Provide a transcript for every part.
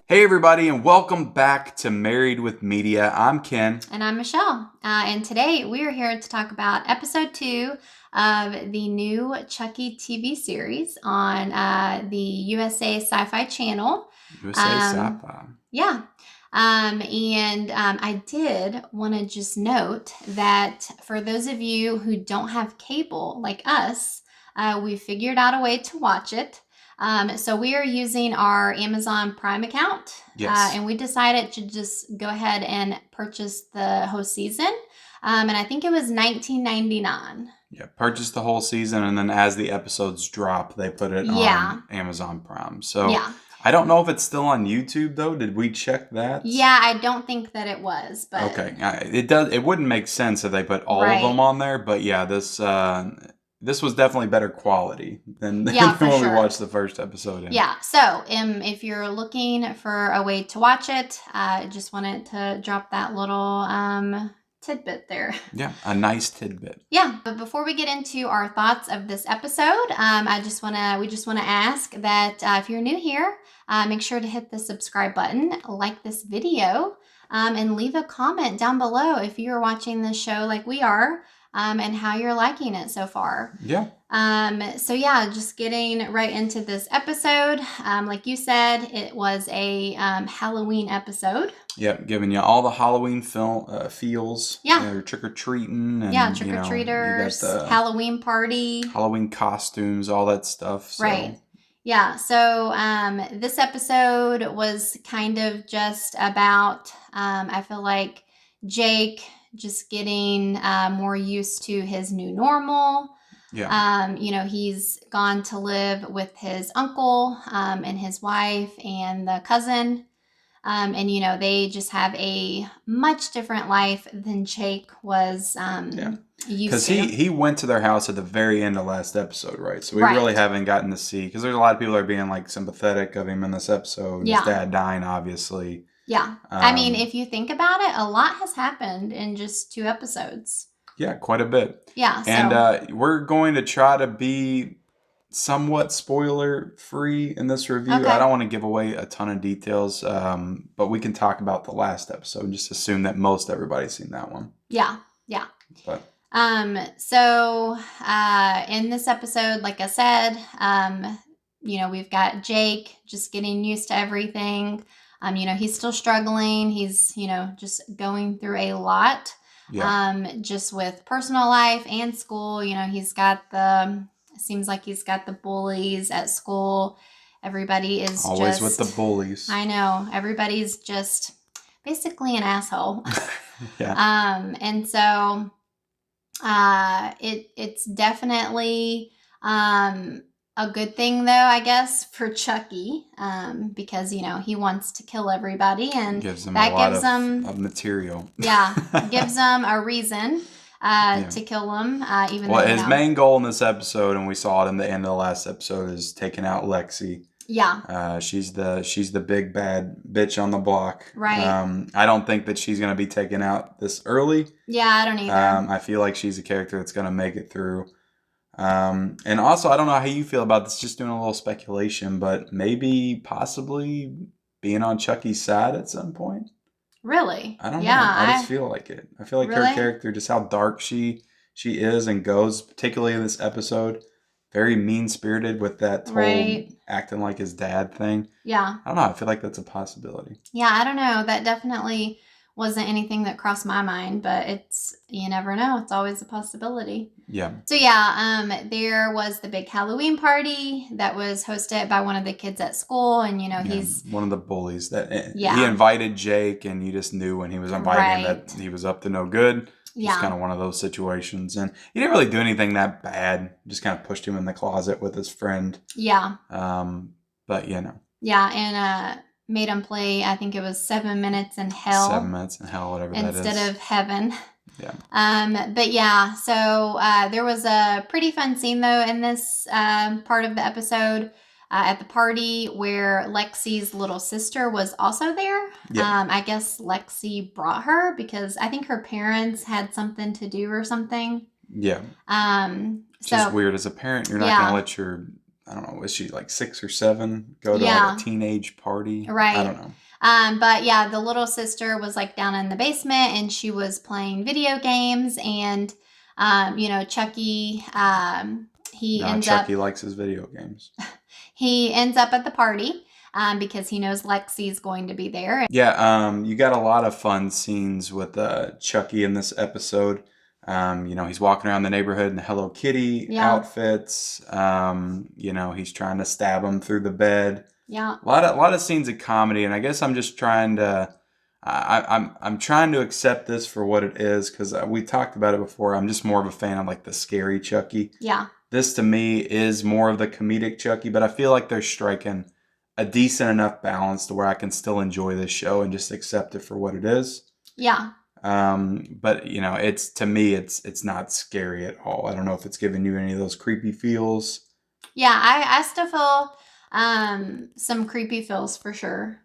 Hey everybody, and welcome back to Married with Media. I'm Ken. And I'm Michelle. And today we are here to talk about episode 2 of the new Chucky TV series on the USA SyFy channel. USA SyFy. Yeah. I did want to just note that for those of you who don't have cable like us, we figured out a way to watch it. So we are using our Amazon Prime account. Yes. And we decided to just go ahead and purchase the whole season. And I think it was $19.99. Yeah, purchase the whole season, and then as the episodes drop, they put it on Amazon Prime. So I don't know if it's still on YouTube though. Did we check that? Yeah, I don't think that it was, but okay, it wouldn't make sense if they put all of them on there. But yeah, this was definitely better quality than when we watched the first episode. Yeah, so if you're looking for a way to watch it, I just wanted to drop that little tidbit there. Yeah, a nice tidbit. Yeah, but before we get into our thoughts of this episode, we just wanna ask that if you're new here, make sure to hit the subscribe button, like this video, and leave a comment down below if you're watching this show like we are. And how you're liking it so far. Yeah. So yeah, just getting right into this episode. Like you said, it was a Halloween episode. Yep, giving you all the Halloween feels. Yeah. Trick-or-treating. And, trick-or-treaters, Halloween party. Halloween costumes, all that stuff. So. Right. Yeah, so this episode was kind of just about, I feel like, Jake just getting more used to his new normal. Yeah. He's gone to live with his uncle and his wife and the cousin. And they just have a much different life than Jake was used to. Because he went to their house at the very end of last episode, right? So we really haven't gotten to see, because there's a lot of people that are being like sympathetic of him in this episode. His dad dying, obviously. Yeah. I mean, if you think about it, a lot has happened in just 2 episodes. Yeah, quite a bit. Yeah. And we're going to try to be somewhat spoiler-free in this review. Okay. I don't want to give away a ton of details, but we can talk about the last episode and just assume that most everybody's seen that one. Yeah, yeah. But so in this episode, like I said, we've got Jake just getting used to everything. He's still struggling. He's, just going through a lot, just with personal life and school. Seems like he's got the bullies at school. Everybody is always with the bullies. I know. Everybody's just basically an asshole. Yeah. And so, it's definitely, a good thing, though, I guess, for Chucky, because, he wants to kill everybody, and gives him a lot of material. Yeah, gives him a reason to kill him, even though, his main goal in this episode, and we saw it in the end of the last episode, is taking out Lexi. Yeah. She's the big bad bitch on the block. Right. I don't think that she's going to be taken out this early. Yeah, I don't either. I feel like she's a character that's going to make it through. And also, I don't know how you feel about this, just doing a little speculation, but possibly being on Chucky's side at some point. Really? I don't know. I just feel like it. I feel like her character, just how dark she is and goes, particularly in this episode, very mean-spirited with that whole acting like his dad thing. Yeah. I don't know. I feel like that's a possibility. Yeah, I don't know. That definitely wasn't anything that crossed my mind, but you never know. It's always a possibility. Yeah. So yeah, there was the big Halloween party that was hosted by one of the kids at school, and he's one of the bullies that he invited Jake, and you just knew when he was inviting him that he was up to no good. Yeah. Just kind of one of those situations, and he didn't really do anything that bad. Just kind of pushed him in the closet with his friend. Yeah. But Yeah, and made him play, I think it was 7 minutes in hell. 7 minutes in hell, whatever that is. Instead of heaven. Yeah. But yeah, so there was a pretty fun scene, though, in this part of the episode at the party where Lexi's little sister was also there. Yeah. I guess Lexi brought her because I think her parents had something to do or something. Yeah. It's just weird. As a parent, you're not going to let your I don't know, was she like 6 or 7? Go to Yeah. like a teenage party? Right. I don't know. But yeah, the little sister was like down in the basement and she was playing video games, and Chucky, Chucky likes his video games. He ends up at the party because he knows Lexi's going to be there. Yeah, you got a lot of fun scenes with Chucky in this episode. He's walking around the neighborhood in the Hello Kitty outfits. He's trying to stab him through the bed. Yeah. A lot of scenes of comedy, and I guess I'm just trying to I'm trying to accept this for what it is, because we talked about it before. I'm just more of a fan of like the scary Chucky. Yeah. This to me is more of the comedic Chucky, but I feel like they're striking a decent enough balance to where I can still enjoy this show and just accept it for what it is. Yeah. But it's, to me, it's not scary at all. I don't know if it's giving you any of those creepy feels. Yeah, I still feel some creepy feels for sure.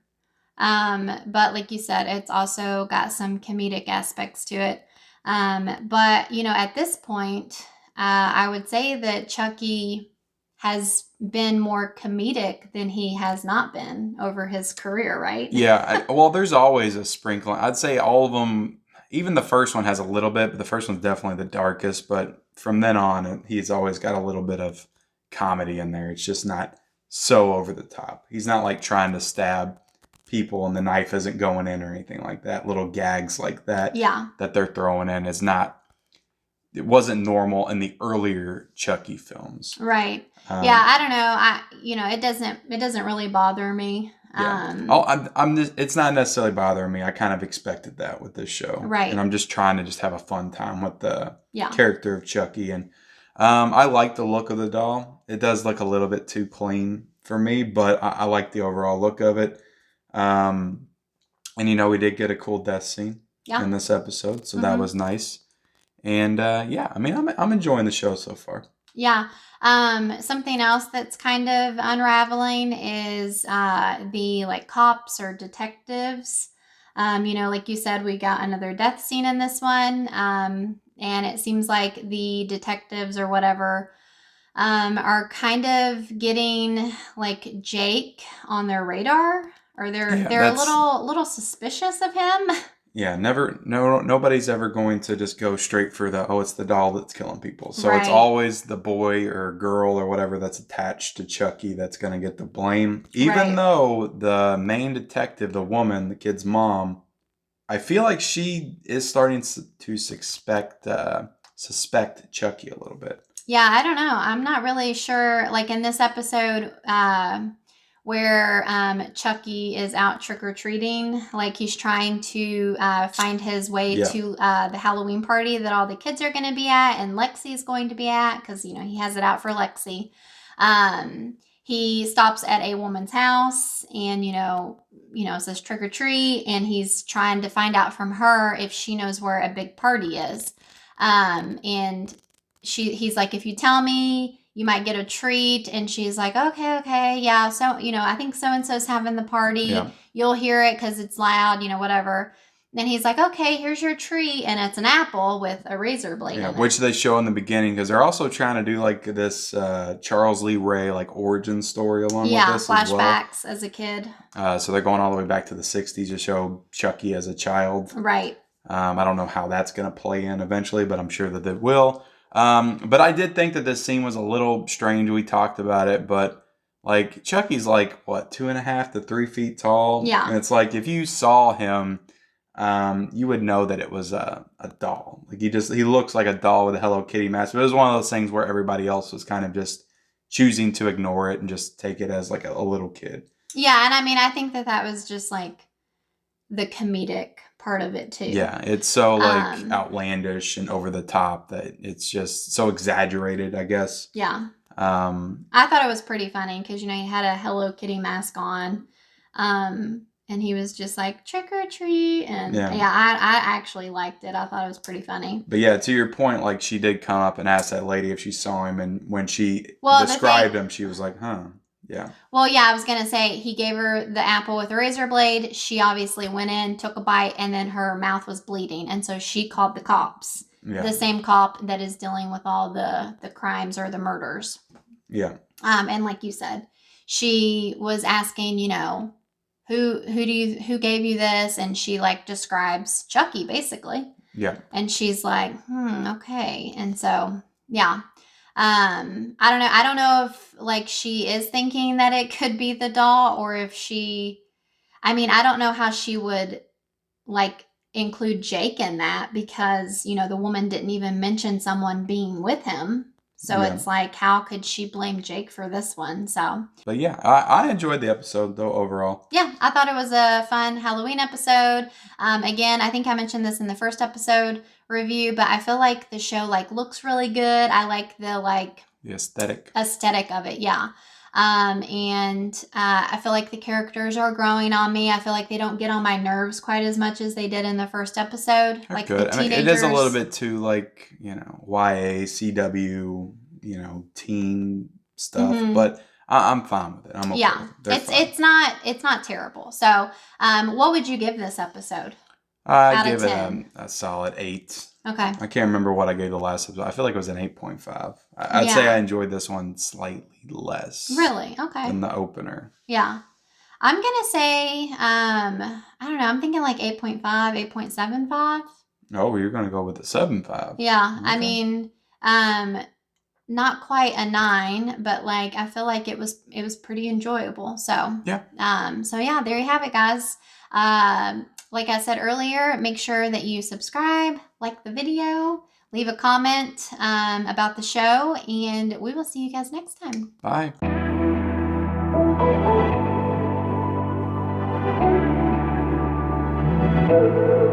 But like you said, it's also got some comedic aspects to it. But at this point, I would say that Chucky has been more comedic than he has not been over his career, right? Yeah, well, there's always a sprinkling. I'd say all of them, even the first one has a little bit, but the first one's definitely the darkest. But from then on, he's always got a little bit of comedy in there. It's just not so over the top. He's not like trying to stab people and the knife isn't going in or anything like that. Little gags like that that they're throwing in is not, it wasn't normal in the earlier Chucky films. Right. Yeah, I don't know. It doesn't really bother me. Yeah. I'm just, it's not necessarily bothering me. I kind of expected that with this show. Right. And I'm just trying to just have a fun time with the character of Chucky. And I like the look of the doll. It does look a little bit too clean for me, but I like the overall look of it. And we did get a cool death scene in this episode, so that was nice. And I'm enjoying the show so far. Yeah. Something else that's kind of unraveling is the like cops or detectives. Like you said, we got another death scene in this one. And it seems like the detectives or whatever are kind of getting like Jake on their radar, or they're a little suspicious of him. Yeah, nobody's ever going to just go straight for it's the doll that's killing people. So it's always the boy or girl or whatever that's attached to Chucky that's going to get the blame. Even though the main detective, the woman, the kid's mom, I feel like she is starting to suspect Chucky a little bit. Yeah, I don't know. I'm not really sure. Like in this episode, where Chucky is out trick-or-treating, like he's trying to find his way to the Halloween party that all the kids are going to be at and Lexi's going to be at, because he has it out for Lexi. He stops at a woman's house and says trick-or-treat, and he's trying to find out from her if she knows where a big party is. And he's like, if you tell me, you might get a treat. And she's like, okay. Yeah. So, I think so-and-so's having the party. Yeah. You'll hear it because it's loud, whatever. Then he's like, okay, here's your treat. And it's an apple with a razor blade in it. Which they show in the beginning, because they're also trying to do like this Charles Lee Ray like origin story along with this flashbacks as a kid. So they're going all the way back to the 60s to show Chucky as a child. Right. I don't know how that's going to play in eventually, but I'm sure that it will. But I did think that this scene was a little strange. We talked about it, but like Chucky's like, 2.5 to 3 feet tall? Yeah. And it's like, if you saw him, you would know that it was a doll. Like he looks like a doll with a Hello Kitty mask. But it was one of those things where everybody else was kind of just choosing to ignore it and just take it as like a little kid. Yeah. And I think that was just like the comedic part of it too. Yeah, it's so like outlandish and over the top that it's just so exaggerated, I guess. Yeah. I thought it was pretty funny because he had a Hello Kitty mask on, and he was just like trick or treat, and I actually liked it. I thought it was pretty funny. But yeah, to your point, like she did come up and ask that lady if she saw him, and when she described him, she was like, "Huh." Yeah. Well, yeah, I was going to say, he gave her the apple with a razor blade. She obviously went in, took a bite, and then her mouth was bleeding. And so she called the cops. Yeah. The same cop that is dealing with all the crimes or the murders. Yeah. And like you said, she was asking, you know, who who gave you this? And she like describes Chucky basically. Yeah. And she's like, okay. And so, yeah. I don't know. I don't know if like she is thinking that it could be the doll, or if I mean, I don't know how she would like include Jake in that, because, you know, the woman didn't even mention someone being with him. So it's like, how could she blame Jake for this one? So, but yeah, I enjoyed the episode though overall. Yeah, I thought it was a fun Halloween episode. Again, I think I mentioned this in the first episode review, but I feel like the show like looks really good. I like the aesthetic of it. Yeah. And I feel like the characters are growing on me. I feel like they don't get on my nerves quite as much as they did in the first episode. They're like good. The I mean, it is a little bit too like, you know, YA, CW, you know, teen stuff, but I'm fine with it. I'm okay. Yeah, it's not terrible. So, what would you give this episode? I give it a solid 8. Okay. I can't remember what I gave the last episode. I feel like it was an 8.5. I'd say I enjoyed this one slightly less. Really? Okay. Than the opener. Yeah. I'm going to say, I don't know, I'm thinking like 8.5, 8.75. Oh, you're going to go with the 7.5. Yeah. Okay. I mean, not quite a 9, but like I feel like it was pretty enjoyable. So yeah, there you have it, guys. Like I said earlier, make sure that you subscribe, like the video, leave a comment about the show, and we will see you guys next time. Bye.